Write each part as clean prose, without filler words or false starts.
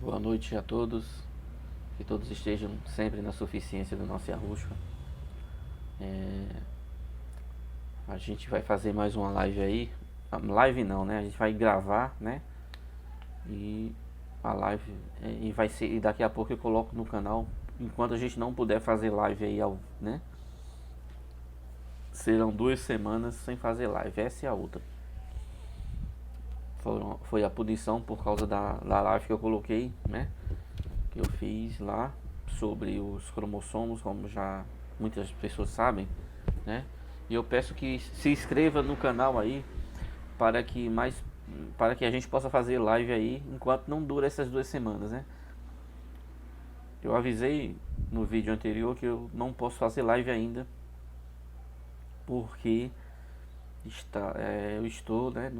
Boa noite a todos, que todos estejam sempre na suficiência do nosso Yahushua. A gente vai fazer mais uma live aí, live não, né? A gente vai gravar, né? E a live e vai ser, e daqui a pouco eu coloco no canal, enquanto a gente não puder fazer live aí, né? Serão 2 semanas sem fazer live, essa é a outra. Foi a punição por causa da live que eu coloquei, né? Que eu fiz lá sobre os cromossomos, como já muitas pessoas sabem, né? E eu peço que se inscreva no canal aí para que a gente possa fazer live aí enquanto não dura essas 2 semanas, né? Eu avisei no vídeo anterior que eu não posso fazer live ainda porque eu estou, né,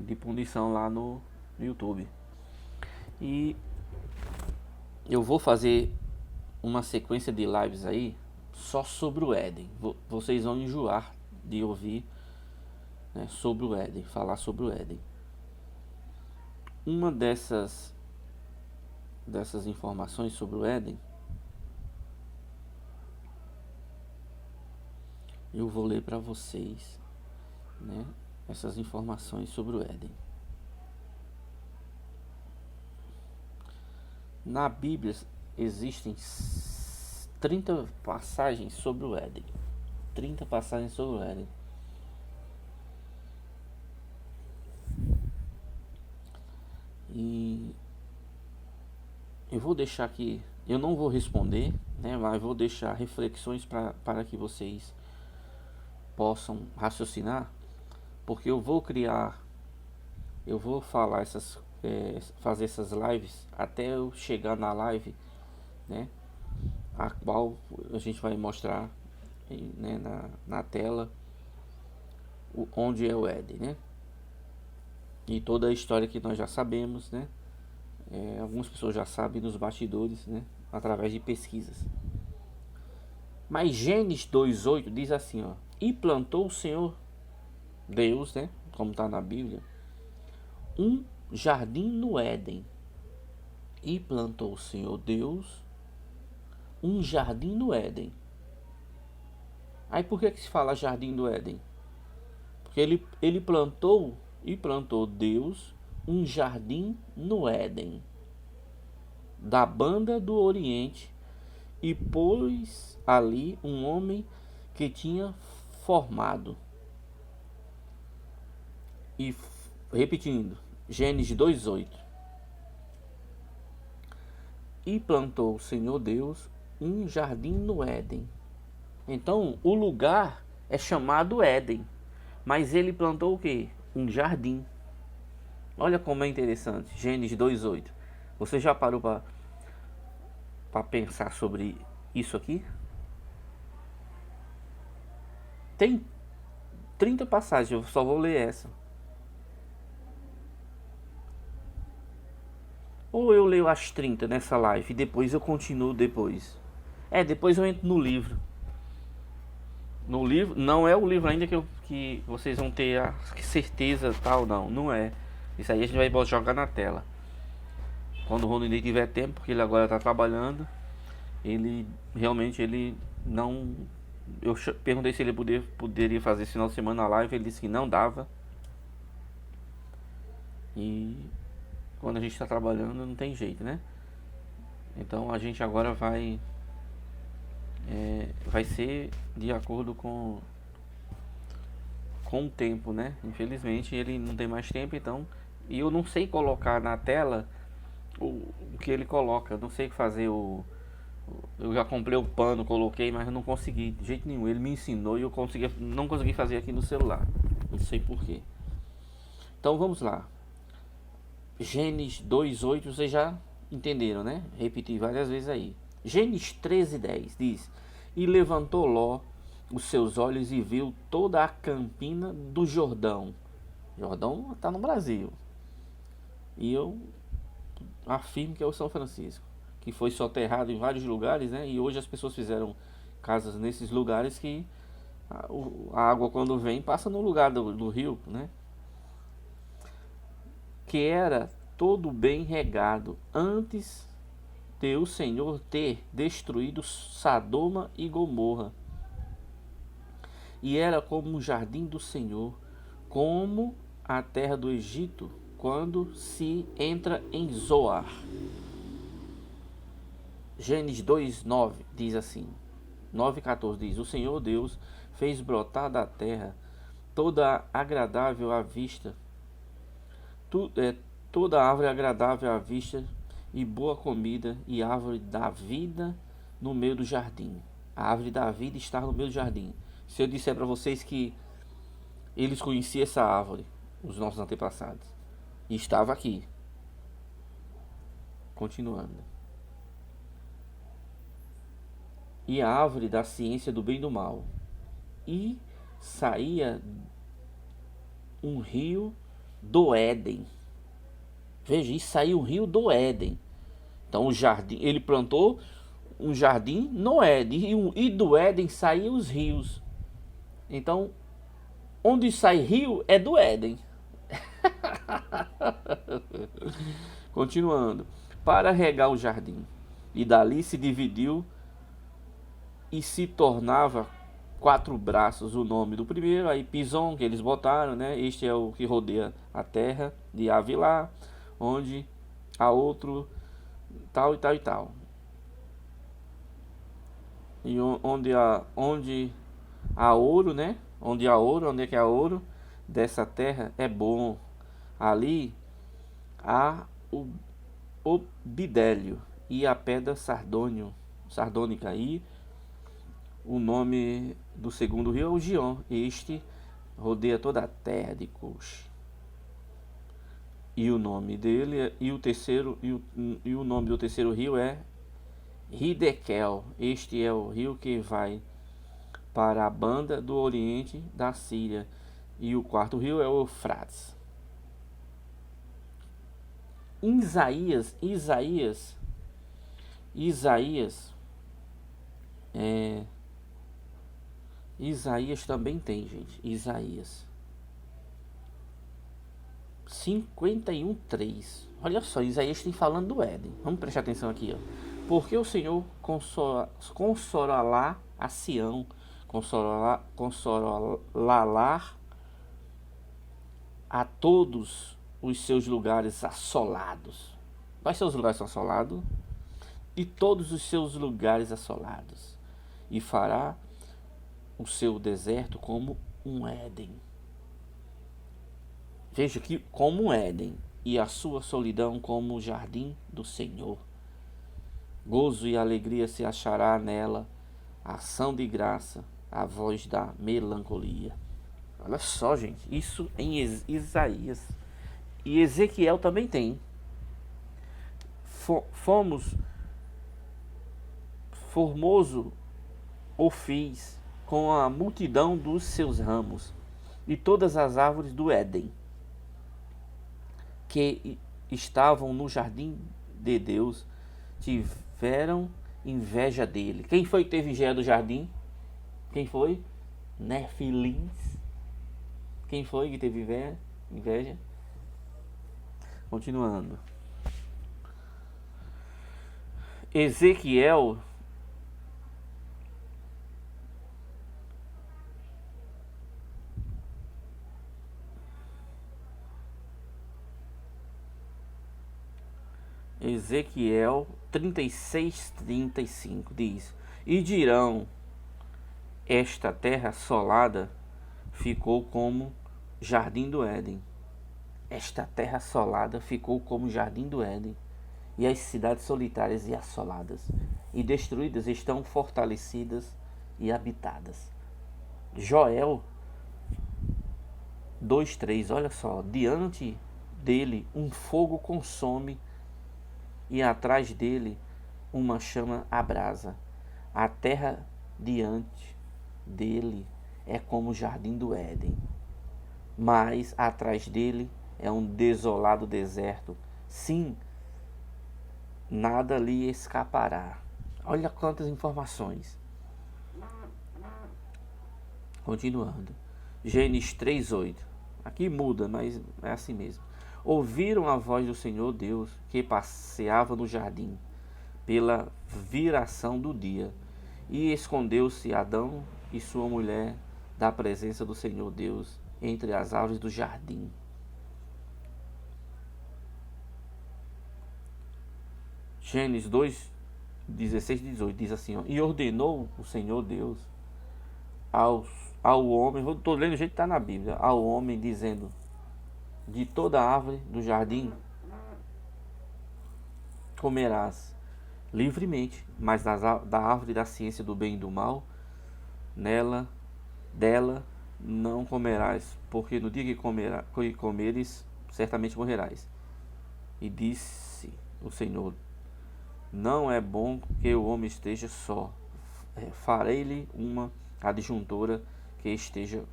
de punição lá no YouTube. E eu vou fazer uma sequência de lives aí só sobre o Éden. Vocês vão enjoar de ouvir, né, sobre o Éden, falar sobre o Éden. Uma dessas informações sobre o Éden, eu vou ler para vocês, né, essas informações sobre o Éden. Na Bíblia existem 30 passagens sobre o Éden. 30 passagens sobre o Éden. E eu vou deixar aqui, eu não vou responder, né, mas vou deixar reflexões para que vocês possam raciocinar, porque eu vou falar fazer essas lives até eu chegar na live, né, a qual a gente vai mostrar, né, na tela onde é o Éden, né, e toda a história que nós já sabemos, né, algumas pessoas já sabem nos bastidores, né, através de pesquisas. Mas Gênesis 2:8 diz assim, ó: e plantou o Senhor Deus, né, como está na Bíblia, um jardim no Éden. E plantou o Senhor Deus um jardim no Éden. Aí por que se fala jardim do Éden? Porque ele plantou Deus um jardim no Éden, da banda do Oriente, e pôs ali um homem que tinha formado. E repetindo, Gênesis 2:8. E plantou o Senhor Deus um jardim no Éden. Então, o lugar é chamado Éden, mas ele plantou o quê? Um jardim. Olha como é interessante, Gênesis 2:8. Você já parou para pensar sobre isso aqui? Tem 30 passagens, eu só vou ler essa. Ou eu leio as 30 nessa live e depois eu continuo depois. Depois eu entro no livro. No livro, não é o livro ainda que vocês vão ter a certeza tal, não é. Isso aí a gente vai jogar na tela. Quando o Ronaldinho tiver tempo, porque ele agora está trabalhando, ele não. Eu perguntei se ele poderia fazer esse final de semana a live, ele disse que não dava. E quando a gente está trabalhando não tem jeito, né? Então a gente agora vai ser de acordo com o tempo, né? Infelizmente ele não tem mais tempo, então. E eu não sei colocar na tela o que ele coloca, eu não sei fazer eu já comprei o pano, coloquei, mas eu não consegui de jeito nenhum. Ele me ensinou e eu não consegui fazer aqui no celular. Não sei porquê. Então vamos lá. Gênesis 2:8, vocês já entenderam, né? Repeti várias vezes aí. Gênesis 13:10 diz: e levantou Ló os seus olhos e viu toda a campina do Jordão. Jordão está no Brasil. E eu afirmo que é o São Francisco, que foi soterrado em vários lugares, né? E hoje as pessoas fizeram casas nesses lugares que a água, quando vem, passa no lugar do rio, né? Que era todo bem regado, antes de o Senhor ter destruído Sodoma e Gomorra. E era como o jardim do Senhor, como a terra do Egito, quando se entra em Zoar. Gênesis 2:9 diz assim, 9:14 diz: o Senhor Deus fez brotar da terra toda agradável à vista, toda árvore agradável à vista e boa comida, e árvore da vida no meio do jardim. A árvore da vida está no meio do jardim. Se eu disser para vocês que eles conheciam essa árvore, os nossos antepassados, e estava aqui. Continuando. E a árvore da ciência do bem e do mal. E saía um rio do Éden. Veja, isso saiu um rio do Éden. Então o jardim, ele plantou um jardim no Éden, e do Éden saíam os rios. Então, onde sai rio é do Éden. Continuando. Para regar o jardim. E dali se dividiu e se tornava 4 braços o nome do primeiro. Aí Pison, que eles botaram, né? Este é o que rodeia a terra de Avilá, onde há outro tal e tal e tal. E onde há ouro, né? Onde há ouro, onde é que há ouro dessa terra é bom. Ali há o bidélio e a pedra sardônica. E o nome do segundo rio é o Gion. Este rodeia toda a terra de Cush. E o nome dele e o nome do terceiro rio é Hidekel. Este é o rio que vai para a banda do oriente da Síria. E o quarto rio é o Eufrates. Isaías também tem, gente. Isaías 51:3. Olha só, Isaías tem falando do Éden. Vamos prestar atenção aqui, ó. Porque o Senhor consolará a Sião, consolará a todos os seus lugares assolados. Quais são os lugares assolados? E todos os seus lugares assolados. E fará o seu deserto como um Éden. Veja que como um Éden, e a sua solidão como o jardim do Senhor. Gozo e alegria se achará nela, ação de graça, a voz da melancolia. Olha só, gente, isso em Isaías. E Ezequiel também tem. Formoso o fiz com a multidão dos seus ramos, e todas as árvores do Éden, que estavam no jardim de Deus, tiveram inveja dele. Quem foi que teve inveja do jardim? Quem foi? Nefilins. Quem foi que teve inveja? Continuando. Ezequiel Ezequiel 36:35 diz: e dirão, esta terra assolada ficou como jardim do Éden. Esta terra assolada ficou como jardim do Éden. E as cidades solitárias e assoladas e destruídas estão fortalecidas e habitadas. Joel 2:3, olha só, diante dele um fogo consome, e atrás dele uma chama abrasa. A terra diante dele é como o jardim do Éden, mas atrás dele é um desolado deserto. Sim, nada lhe escapará. Olha quantas informações. Continuando. Gênesis 3:8. Aqui muda, mas é assim mesmo. ouviram a voz do Senhor Deus que passeava no jardim pela viração do dia. E escondeu-se Adão e sua mulher da presença do Senhor Deus entre as árvores do jardim. Gênesis 2, 16 e 18 diz assim, ó, e ordenou o Senhor Deus ao homem, estou lendo do jeito que está na Bíblia, ao homem dizendo, de toda árvore do jardim comerás livremente, mas da árvore da ciência do bem e do mal, dela não comerás, porque no dia que comeres, certamente morrerás. E disse o Senhor, não é bom que o homem esteja só, farei-lhe uma adjuntora que esteja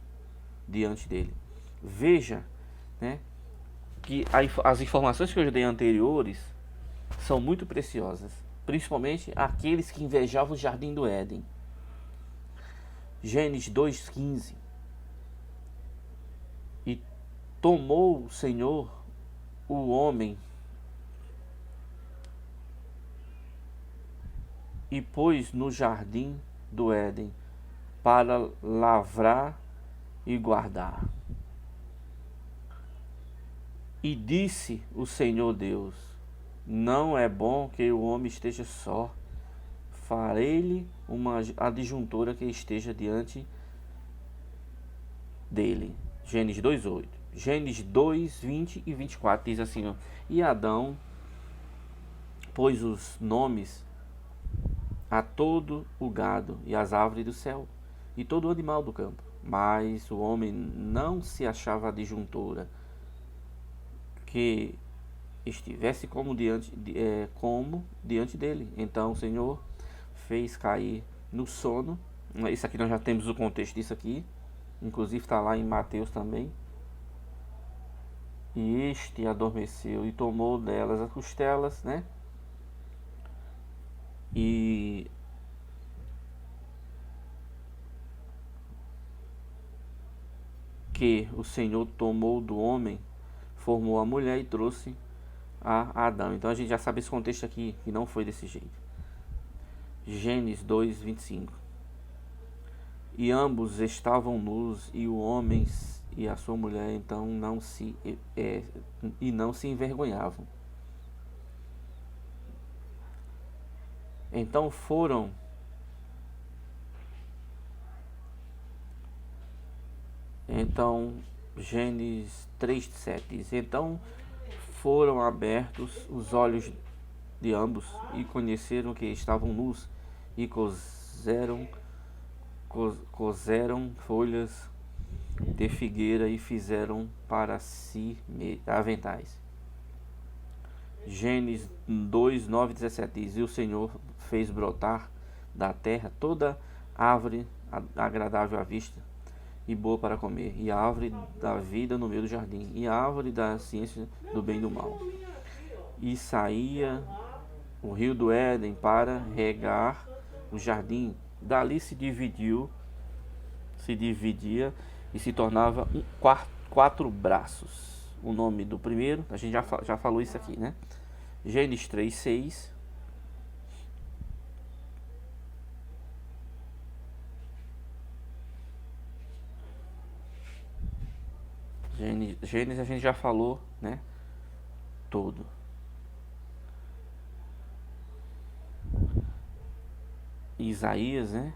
diante dele. Veja, né, que as informações que eu já dei anteriores são muito preciosas, principalmente aqueles que invejavam o jardim do Éden. Gênesis 2,15. E tomou o Senhor o homem e pôs no jardim do Éden para lavrar e guardar. E disse o Senhor Deus, não é bom que o homem esteja só, farei-lhe uma adjuntora que esteja diante dele. Gênesis 2,8. Gênesis 2, 20 e 24 diz assim, ó, e Adão pôs os nomes a todo o gado e as árvores do céu e todo o animal do campo, mas o homem não se achava adjuntora que estivesse como diante dele. Então o Senhor fez cair no sono. Isso aqui nós já temos o contexto disso aqui, inclusive está lá em Mateus também. E este adormeceu e tomou delas as costelas, né? E que o Senhor tomou do homem, formou a mulher e trouxe a Adão. Então a gente já sabe esse contexto aqui, que não foi desse jeito. Gênesis 2, 25. E ambos estavam nus, e o homem e a sua mulher então não se envergonhavam. Então Gênesis 3:7 diz, então foram abertos os de ambos e conheceram que estavam nus e cozeram folhas de figueira e fizeram para si aventais. Gênesis 2, 9 e 17 diz, e o Senhor fez brotar da terra toda árvore agradável à vista e boa para comer, e a árvore da vida no meio do jardim, e a árvore da ciência do bem e do mal. E saía o rio do Éden para regar o jardim. Dali se dividia e se tornava quatro braços. O nome do primeiro, a gente já falou isso aqui, né? Gênesis 3:6. Gênesis a gente já falou, né? Todo. Isaías, né?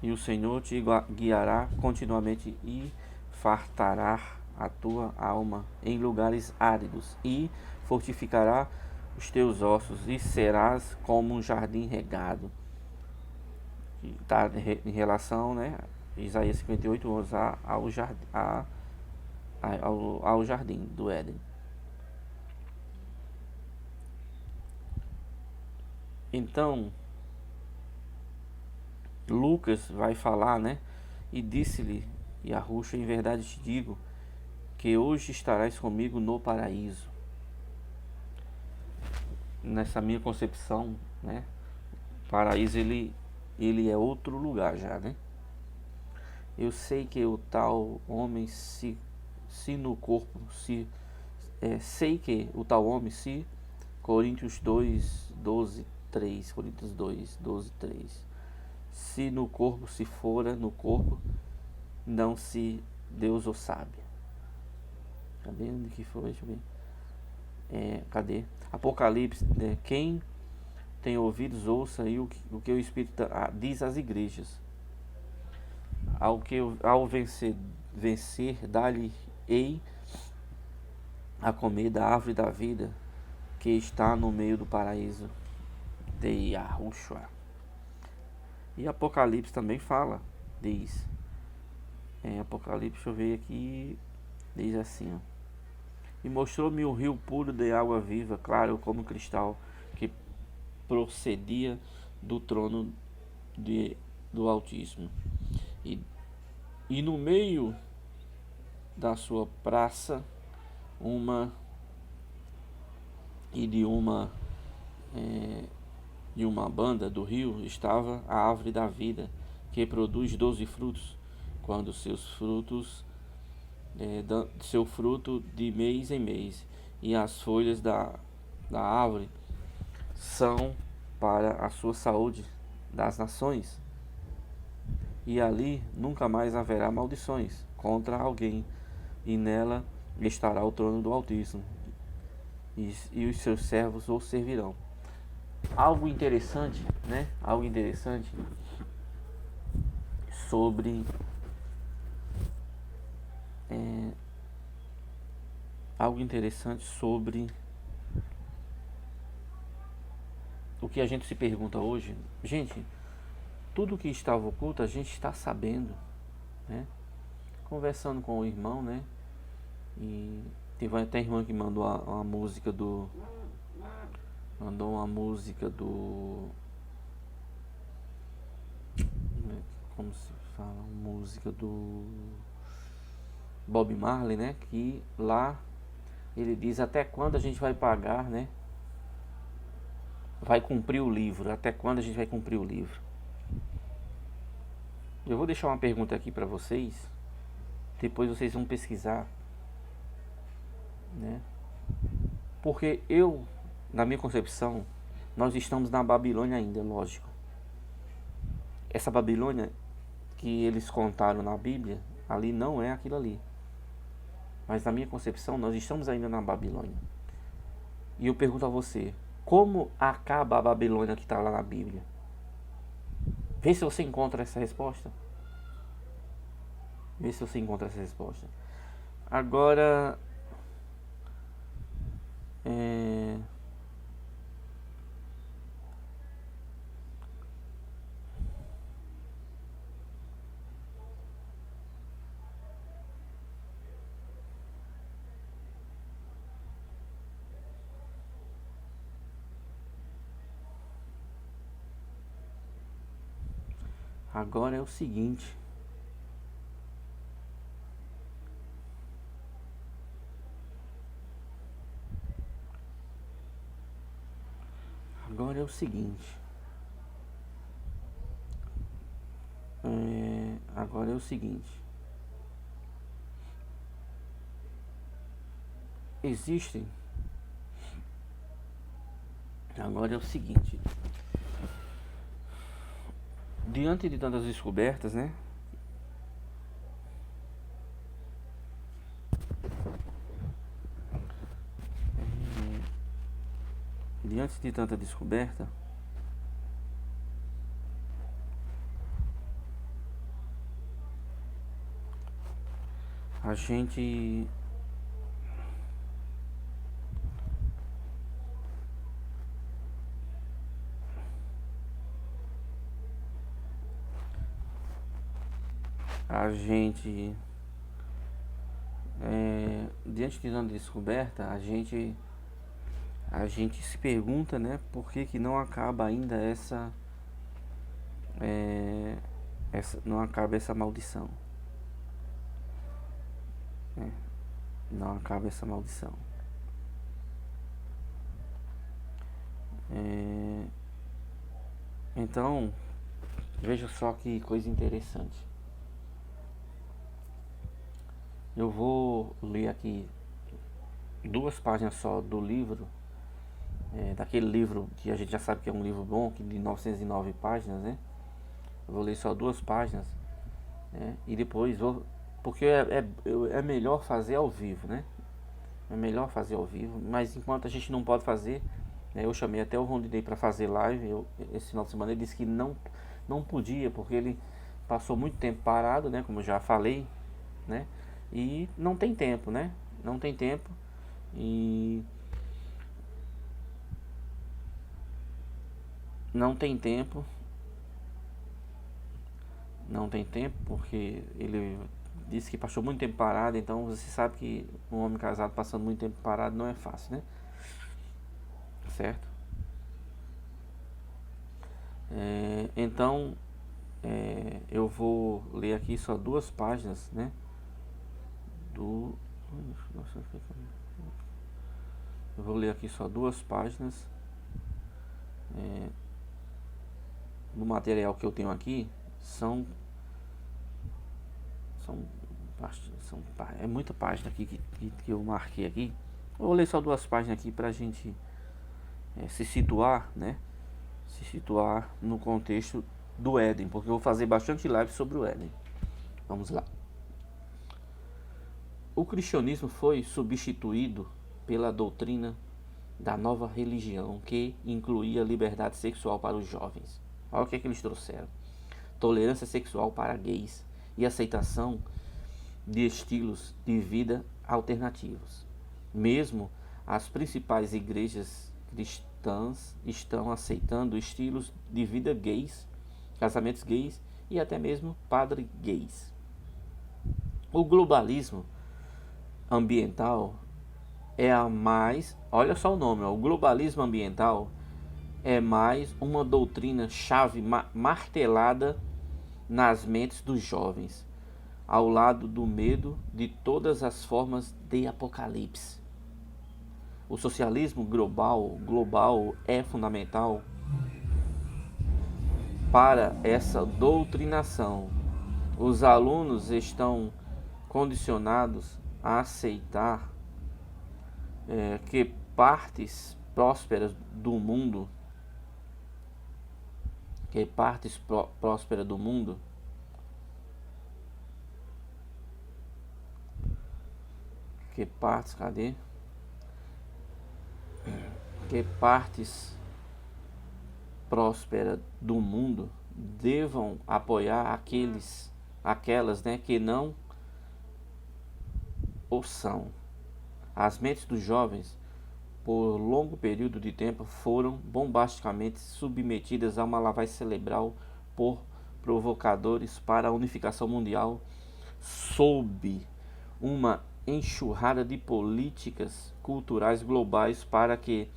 E o Senhor te guiará continuamente e fartará a tua alma em lugares áridos e fortificará os teus ossos e serás como um jardim regado. Está em relação, né? Isaías 58:11 ao jardim do Éden. Então Lucas vai falar, né? E disse-lhe Yahushua, em verdade te digo que hoje estarás comigo no paraíso. Nessa minha concepção, né? Paraíso ele é outro lugar já, né? Eu sei que o tal homem se se no corpo se sei que o tal homem se Coríntios 2, 12, 3, Coríntios 2, 12, 3. Se no corpo se fora no corpo, não se Deus o sabe. Cadê onde que foi? Deixa eu ver. Cadê? Apocalipse, quem tem ouvidos ouça aí o que o Espírito diz às igrejas. Ao vencer dá-lhe-ei a comer da árvore da vida que está no meio do paraíso de Yahushua. E Apocalipse também fala, diz. Em Apocalipse, deixa eu ver aqui, diz assim, ó. E mostrou-me um rio puro de água viva, claro como cristal, que procedia do trono do Altíssimo. E no meio da sua praça, de uma banda do rio estava a árvore da vida, que produz 12 frutos, quando seu fruto de mês em mês, e as folhas da árvore são para a sua saúde das nações, e ali nunca mais haverá maldições contra alguém, e nela estará o trono do Altíssimo, e os seus servos o servirão. Algo interessante, né? Algo interessante sobre o que a gente se pergunta hoje. Gente, tudo que estava oculto a gente está sabendo, né? Conversando com o irmão, né? E teve até irmã que mandou uma música do como se fala, música do Bob Marley, né? Que lá ele diz até quando a gente vai pagar, né? Vai cumprir o livro, até quando a gente vai cumprir o livro. Eu vou deixar uma pergunta aqui para vocês, depois vocês vão pesquisar, né? Porque na minha concepção, nós estamos na Babilônia ainda, lógico. Essa Babilônia que eles contaram na Bíblia, ali não é aquilo ali. Mas na minha concepção, nós estamos ainda na Babilônia. E eu pergunto a você, como acaba a Babilônia que está lá na Bíblia? Vê se você encontra essa resposta. Agora, agora é o seguinte. Agora é o seguinte. Existem. Agora é o seguinte. Diante de tantas descobertas, né? Diante de tanta descoberta, a gente diante de tanta descoberta, a gente se pergunta, né, por que não acaba ainda não acaba essa maldição, né? Não acaba essa maldição. Então, veja só que coisa interessante. Eu vou ler aqui 2 páginas só do livro, daquele livro que a gente já sabe que é um livro bom, que de 909 páginas, né? Eu vou ler só 2 páginas, né? E depois vou, porque é melhor fazer ao vivo, né? É melhor fazer ao vivo, mas enquanto a gente não pode fazer, né, eu chamei até o Rondinei para fazer live. Esse final de semana ele disse que não podia, porque ele passou muito tempo parado, né? Como eu já falei, né? E não tem tempo, né? Não tem tempo e não tem tempo, não tem tempo porque ele disse que passou muito tempo parado. Então você sabe que um homem casado passando muito tempo parado não é fácil, né? Certo? Então eu vou ler aqui só 2 páginas, né? Do. Nossa, eu vou ler aqui só 2 páginas do material que eu tenho aqui. São. São. são é muita página aqui que eu marquei aqui. Eu vou ler só 2 páginas aqui pra gente se situar, né? Se situar no contexto do Éden, porque eu vou fazer bastante live sobre o Éden. Vamos lá. O cristianismo foi substituído pela doutrina da nova religião, que incluía liberdade sexual para os jovens. Olha o que eles trouxeram: tolerância sexual para gays e aceitação de estilos de vida alternativos. Mesmo as principais igrejas cristãs estão aceitando estilos de vida gays, casamentos gays e até mesmo padres gays. O globalismo ambiental olha só o nome, o globalismo ambiental é mais uma doutrina chave martelada nas mentes dos jovens, ao lado do medo de todas as formas de apocalipse. O socialismo global é fundamental para essa doutrinação. Os alunos estão condicionados a aceitar que partes prósperas do mundo que partes prósperas do mundo que partes cadê que partes prósperas do mundo devam apoiar aquelas, né, que não o são. As mentes dos jovens, por longo período de tempo, foram bombasticamente submetidas a uma lavagem cerebral por provocadores para a unificação mundial, sob uma enxurrada de políticas culturais globais para que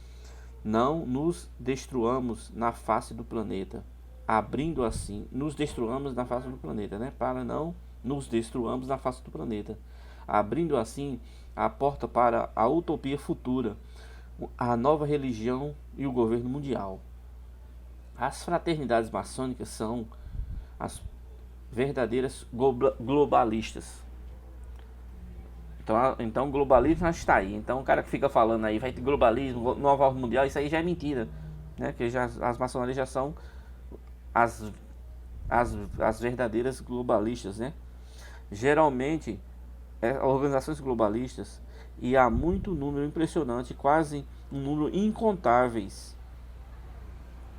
não nos destruamos na face do planeta, abrindo assim, nos destruamos na face do planeta, né? Para não nos destruamos na face do planeta, abrindo assim a porta para a utopia futura, a nova religião e o governo mundial. As fraternidades maçônicas são as verdadeiras globalistas. Então globalismo já está aí. Então o cara que fica falando aí, vai ter globalismo, nova ordem mundial, isso aí já é mentira, né? Que as maçonarias já são as verdadeiras globalistas, né? Geralmente organizações globalistas, e há muito número impressionante, quase um número incontáveis,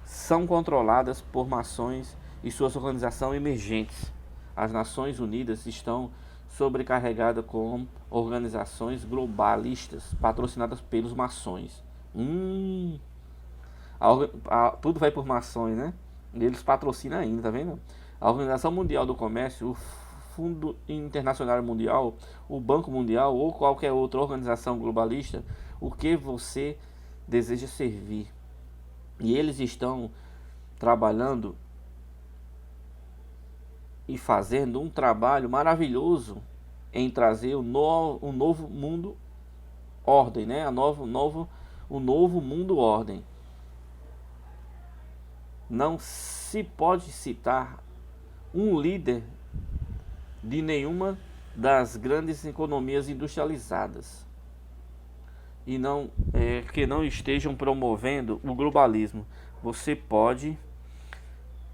são controladas por maçons e suas organizações emergentes. As Nações Unidas estão sobrecarregadas com organizações globalistas patrocinadas pelos maçons. Tudo vai por maçons, né? Eles patrocinam ainda, tá vendo? A Organização Mundial do Comércio, o Fundo Internacional Mundial, o Banco Mundial ou qualquer outra organização globalista, o que você deseja servir. E eles estão trabalhando e fazendo um trabalho maravilhoso em trazer o novo mundo ordem, né? O novo mundo ordem. Não se pode citar um líder de nenhuma das grandes economias industrializadas e que não estejam promovendo o globalismo. Você pode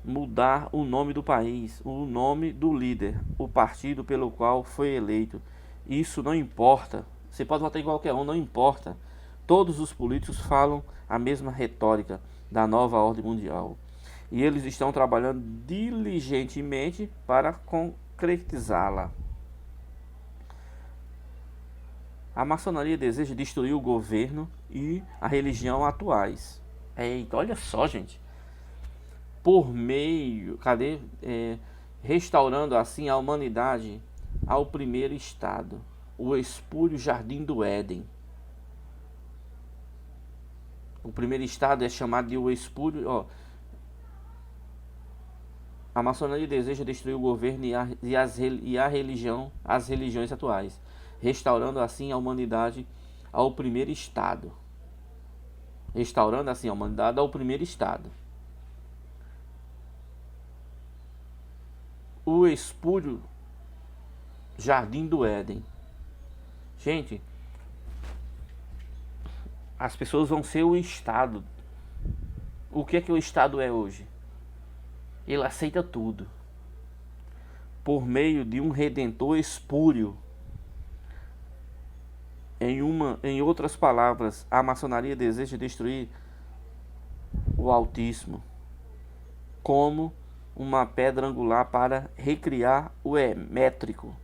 mudar o nome do país, o nome do líder, o partido pelo qual foi eleito. Isso não importa. Você pode votar em qualquer um, não importa. Todos os políticos falam a mesma retórica da nova ordem mundial. E eles estão trabalhando diligentemente para concretizá-la. A maçonaria deseja destruir o governo e a religião atuais. Eita, olha só, gente. Por meio, restaurando assim a humanidade ao primeiro estado, o espúrio jardim do Éden. O primeiro estado é chamado de o espúrio. A maçonaria deseja destruir o governo e a religião, as religiões atuais, restaurando assim a humanidade ao primeiro estado. Restaurando assim a humanidade ao primeiro estado. O espúrio jardim do Éden. Gente, as pessoas vão ser o Estado. O que é que o Estado é hoje? Ele aceita tudo. Por meio de um redentor espúrio. Em outras palavras, a maçonaria deseja destruir o Altíssimo como uma pedra angular para recriar o métrico,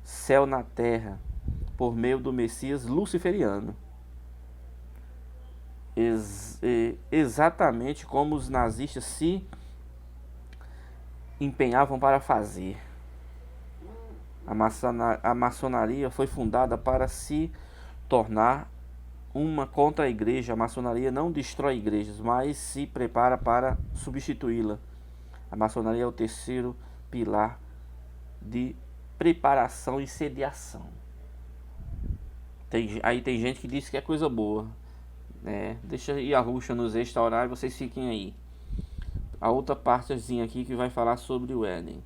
céu na terra, por meio do Messias luciferiano. Exatamente como os nazistas se empenhavam para fazer. A maçonaria foi fundada para se tornar uma contra-igreja. A maçonaria não destrói igrejas, mas se prepara para substituí-la. A maçonaria é o terceiro pilar de preparação e sediação. Aí tem gente que diz que é coisa boa. Deixa Yahushua nos restaurar e vocês fiquem aí. A outra partezinha aqui que vai falar sobre o Éden.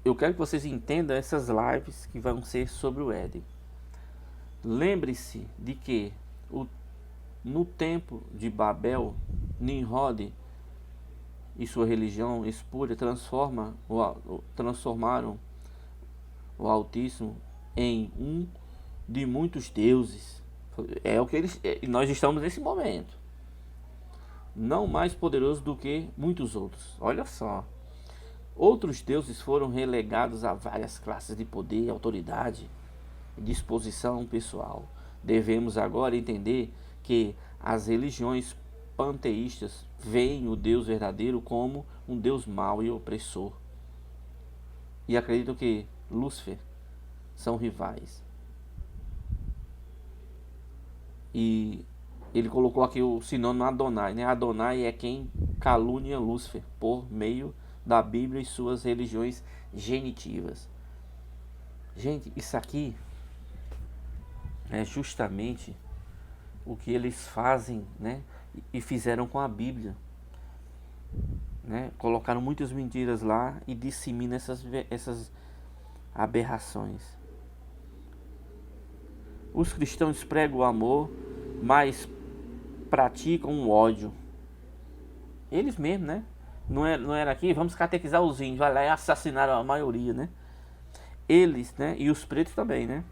Eu quero que vocês entendam essas lives que vão ser sobre o Éden. Lembre-se de que no tempo de Babel, Nimrod e sua religião espúria transformaram o Altíssimo em um de muitos deuses. É o que nós estamos nesse momento. Não mais poderoso do que muitos outros. Olha só. Outros deuses foram relegados a várias classes de poder, autoridade e disposição pessoal. Devemos agora entender que as religiões panteístas veem o Deus verdadeiro como um Deus mau e opressor. E acreditam que Lúcifer são rivais. E ele colocou aqui o sinônimo Adonai, né? Adonai é quem calunia Lúcifer por meio da Bíblia e suas religiões genitivas. Gente, isso aqui é justamente o que eles fazem, né? E fizeram com a Bíblia, né? Colocaram muitas mentiras lá e disseminam essas aberrações. Os cristãos pregam o amor, mas praticam o ódio. Eles mesmos, né? Não era aqui, vamos catequizar os índios, vai lá e assassinaram a maioria, né? Eles, né? E os pretos também, né?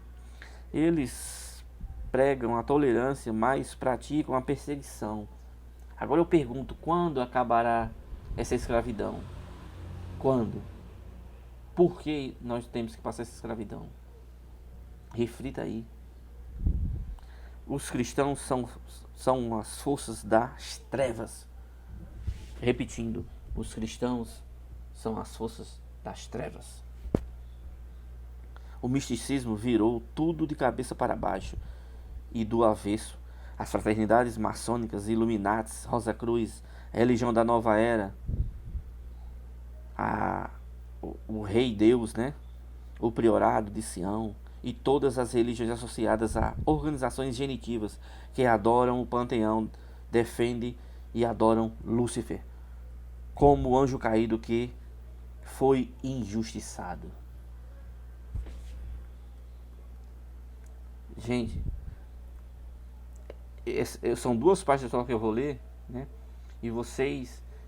Eles pregam a tolerância, mas praticam a perseguição. Agora eu pergunto, quando acabará essa escravidão? Quando? Por que nós temos que passar essa escravidão? Reflita aí. Os cristãos são as forças das trevas. Repetindo, os cristãos são as forças das trevas. O misticismo virou tudo de cabeça para baixo e do avesso. As fraternidades maçônicas, Illuminatis, Rosa Cruz, a religião da nova era, o Rei Deus, né? O Priorado de Sião e todas as religiões associadas a organizações genitivas que adoram o panteão, defendem e adoram Lúcifer como o anjo caído que foi injustiçado. Gente, são duas páginas só que eu vou ler, né?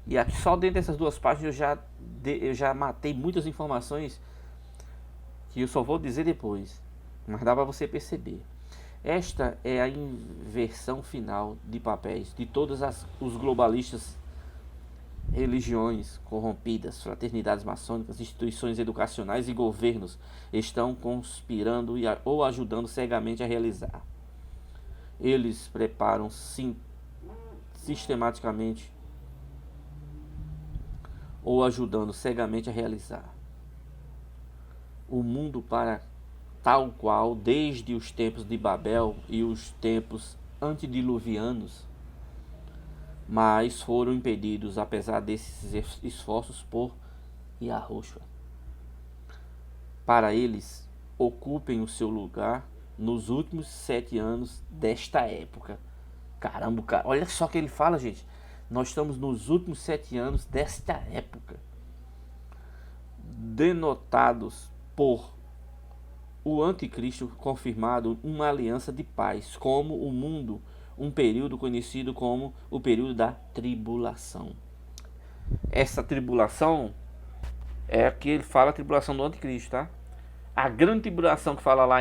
E aqui só dentro dessas duas páginas eu já matei muitas informações que eu só vou dizer depois, mas dá para você perceber. Esta é a inversão final de papéis de todos os globalistas, religiões corrompidas, fraternidades maçônicas, instituições educacionais e governos estão conspirando ou ajudando cegamente a realizar. Eles preparam sistematicamente ou ajudando cegamente a realizar o mundo para tal qual desde os tempos de Babel e os tempos antediluvianos, mas foram impedidos apesar desses esforços por Yahushua. Para eles, ocupem o seu lugar nos últimos 7 anos desta época. Caramba, cara, olha só o que ele fala, gente. Nós estamos nos últimos 7 anos desta época, denotados por o anticristo confirmado uma aliança de paz, como o mundo, um período conhecido como o período da tribulação. Essa tribulação é que ele fala, a tribulação do anticristo, tá? A grande tribulação que fala lá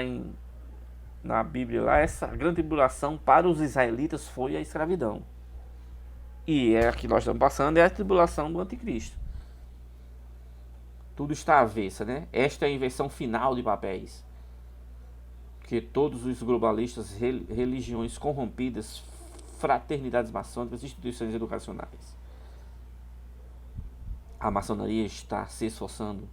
na Bíblia, lá, essa grande tribulação para os israelitas foi a escravidão. E é a que nós estamos passando, é a tribulação do anticristo. Tudo está avessa, né? Esta é a inversão final de papéis. Que todos os globalistas, religiões corrompidas, fraternidades maçônicas, instituições educacionais. A maçonaria está se esforçando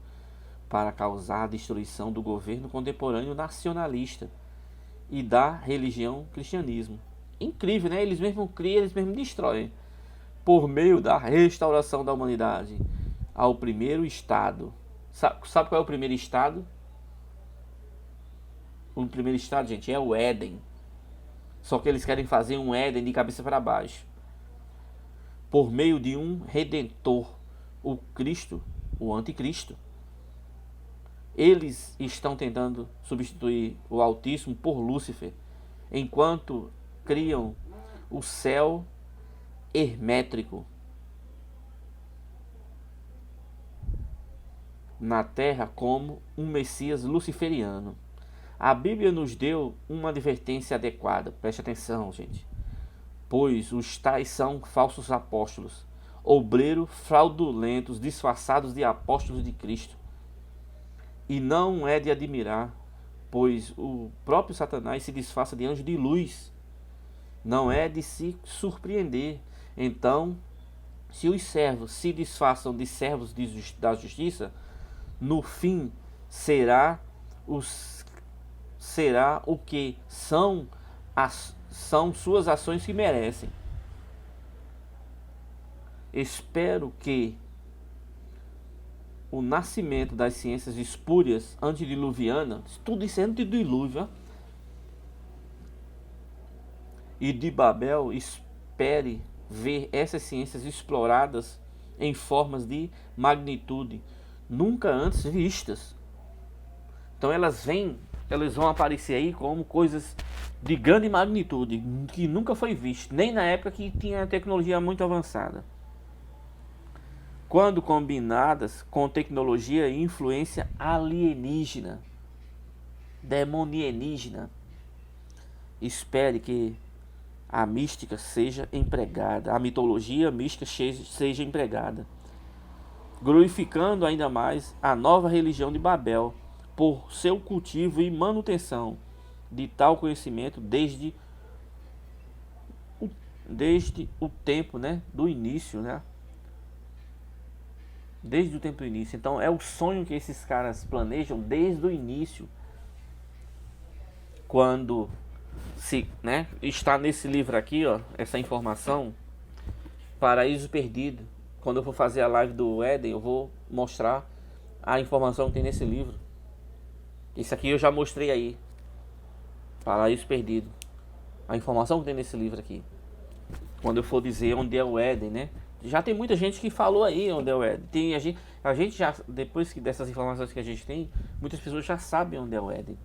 para causar a destruição do governo contemporâneo nacionalista e da religião cristianismo. Incrível, né? Eles mesmos criam, eles mesmos destroem. Por meio da restauração da humanidade ao primeiro estado. Sabe qual é o primeiro estado? O primeiro estado, gente, é o Éden. Só que eles querem fazer um Éden de cabeça para baixo. Por meio de um Redentor, o Cristo, o Anticristo. Eles estão tentando substituir o Altíssimo por Lúcifer, enquanto criam o céu hermétrico na terra como um Messias luciferiano. A Bíblia nos deu uma advertência adequada, preste atenção, gente. Pois os tais são falsos apóstolos, obreiros fraudulentos, disfarçados de apóstolos de Cristo. E não é de admirar, pois o próprio Satanás se disfarça de anjo de luz. Não é de se surpreender. Então, se os servos se disfarçam de servos da justiça, no fim será o que são suas ações que merecem. Espero que o nascimento das ciências espúrias antediluvianas, tudo isso é antedilúvio, e de Babel, espere ver essas ciências exploradas em formas de magnitude nunca antes vistas. Então elas vão aparecer aí como coisas de grande magnitude que nunca foi visto, nem na época que tinha tecnologia muito avançada. Quando combinadas com tecnologia e influência alienígena, demonienígena, espere que a mística seja empregada, a mitologia mística seja empregada, glorificando ainda mais a nova religião de Babel por seu cultivo e manutenção de tal conhecimento desde o tempo, né, do início, né? Desde o tempo do início. Então é o sonho que esses caras planejam desde o início, quando está nesse livro aqui, ó, essa informação, Paraíso Perdido. Quando eu for fazer a live do Éden, eu vou mostrar a informação que tem nesse livro. Isso aqui eu já mostrei aí, Paraíso Perdido, a informação que tem nesse livro aqui. Quando eu for dizer onde é o Éden, né? já tem muita gente que falou aí onde é o Éden. A gente já, depois dessas informações que a gente tem, muitas pessoas já sabem onde é o Éden.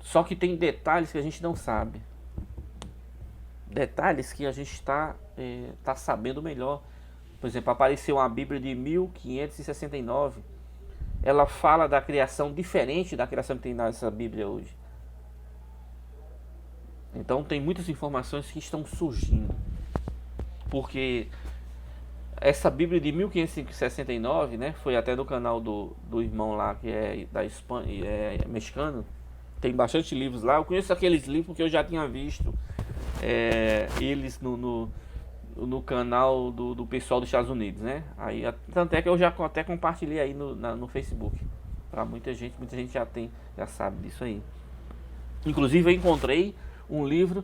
Só que tem detalhes que a gente não sabe. Detalhes que a gente tá sabendo melhor. Por exemplo, apareceu uma Bíblia de 1569. Ela fala da criação diferente da criação que tem nessa Bíblia hoje. Então tem muitas informações que estão surgindo. Porque essa Bíblia de 1569, né, foi até no canal do irmão lá que é da Espanha, é mexicano. Tem bastante livros lá. Eu conheço aqueles livros porque eu já tinha visto eles no canal do pessoal dos Estados Unidos, né? Aí, tanto é que eu já até compartilhei aí no Facebook. Pra muita gente já sabe disso aí. Inclusive eu encontrei um livro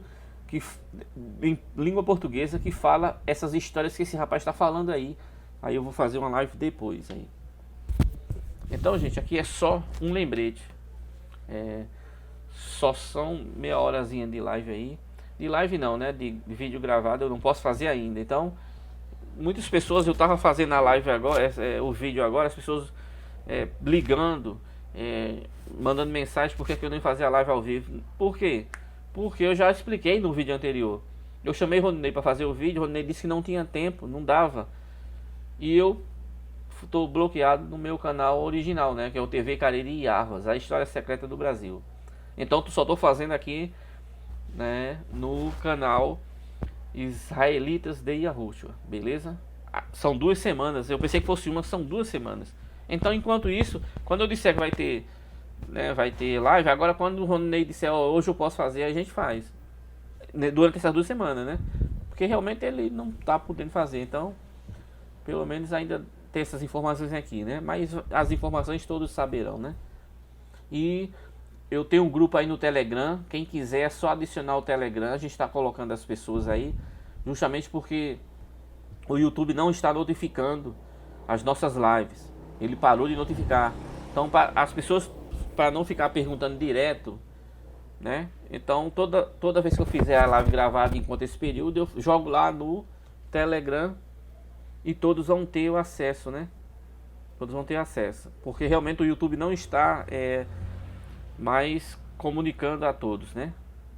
em língua portuguesa que fala essas histórias que esse rapaz está falando aí. Aí eu vou fazer uma live depois aí. Então, gente, aqui é só um lembrete. Só são meia horazinha de live aí. De live não, né? De vídeo gravado eu não posso fazer ainda. Então, muitas pessoas, eu tava fazendo a live agora, o vídeo agora, as pessoas ligando, mandando mensagem porque que eu nem fazia a live ao vivo. Por quê? Porque eu já expliquei no vídeo anterior. Eu chamei o Rodinei para fazer o vídeo, o Rodinei disse que não tinha tempo, não dava. E eu tô bloqueado no meu canal original, né? Que é o TV Cariri e Arvas, a história secreta do Brasil. Então só tô fazendo aqui, né, no canal Israelitas de Yahushua, beleza? São 2 semanas, eu pensei que fosse uma, são 2 semanas. Então enquanto isso, quando eu disser que vai ter live, agora quando o Ronei disser hoje eu posso fazer, a gente faz durante essas 2 semanas, né? Porque realmente ele não tá podendo fazer, então pelo menos ainda tem essas informações aqui, né? Mas as informações todos saberão, né? E eu tenho um grupo aí no Telegram, quem quiser é só adicionar o Telegram, a gente está colocando as pessoas aí, justamente porque o YouTube não está notificando as nossas lives, ele parou de notificar. Então as pessoas, para não ficar perguntando direto, né? Então toda vez que eu fizer a live gravada enquanto esse período, eu jogo lá no Telegram e todos vão ter o acesso, né? Todos vão ter acesso, porque realmente o YouTube não está mais comunicando a todos, né?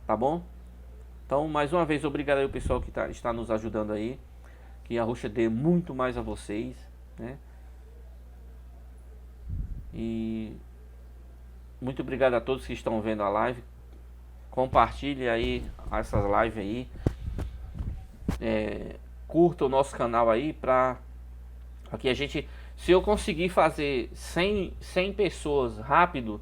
Tá bom? Então, mais uma vez, obrigado aí ao pessoal que está nos ajudando aí. Que a Yahushua dê muito mais a vocês, né? E muito obrigado a todos que estão vendo a live. Compartilhe aí essas lives aí. Curta o nosso canal aí para que a gente, se eu conseguir fazer 100 pessoas rápido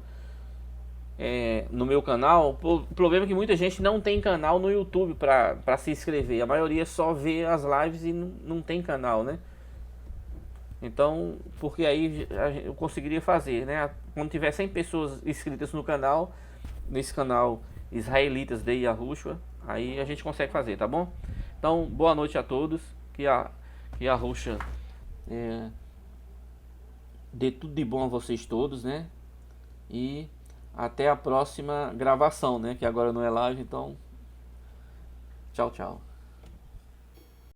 no meu canal, o problema é que muita gente não tem canal no YouTube para se inscrever. A maioria só vê as lives e não tem canal, né? Então, porque aí eu conseguiria fazer, né? Quando tiver 100 pessoas inscritas no canal, nesse canal Israelitas de Yahushua, aí a gente consegue fazer, tá bom? Então, boa noite a todos, que a Yahushua dê tudo de bom a vocês todos, né? E até a próxima gravação, né? Que agora não é live, então tchau, tchau.